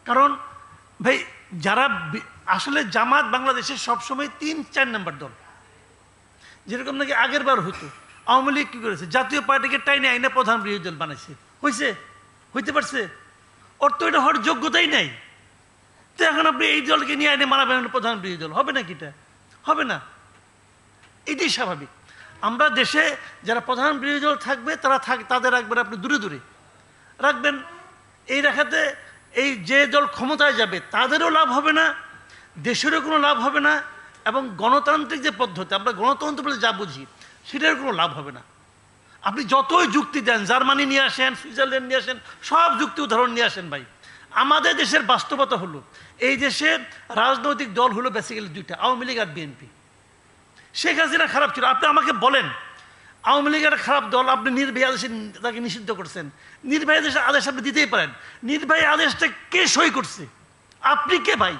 কারণ ভাই যারা আসলে জামাত বাংলাদেশের সবসময় ৩-৪ নম্বর দল, যেরকম নাকি আগের বার হইতো। আওয়ামী লীগ কি করেছে, জাতীয় পার্টিকে টাইনে আইনে প্রধান বিরোধী দল বানাইছে, হয়েছে, হইতে পারছে? ওর তো এটা হওয়ার যোগ্যতাই নাই। তো এখন আপনি এই দলকে নিয়ে আইনে মানাবেন প্রধান বিরোধী দল, হবে নাকি? এটা হবে না, এটাই স্বাভাবিক। আমরা দেশে যারা প্রধান বিরোধী দল থাকবে তারা তাদের রাখবেন আপনি দূরে দূরে রাখবেন। এই রাখাতে এই যে দল ক্ষমতায় যাবে তাদেরও লাভ হবে না, দেশেরও কোনো লাভ হবে না, এবং গণতান্ত্রিক যে পদ্ধতি আমরা গণতন্ত্র বলে যা বুঝি সেটার কোনো লাভ হবে না। আপনি যতই যুক্তি দেন, জার্মানি নিয়ে আসেন, সুইজারল্যান্ড নিয়ে আসেন, সব যুক্তি উদাহরণ নিয়ে আসেন ভাই, আমাদের দেশের বাস্তবতা হলো এই দেশের রাজনৈতিক দল হলো বেসিক্যালি দুইটা, আওয়ামী লীগ আর বিএনপি। শেখ হাসিনা খারাপ ছিল, আপনি আমাকে বলেন আওয়ামী লীগের খারাপ দল, আপনি নির্বাহী আদেশে তাকে নিষিদ্ধ করছেন, নির্বাহী আদেশের আদেশ আপনি দিতেই পারেন, নির্বাহী আদেশটা কে সই করছে? আপনি কে ভাই?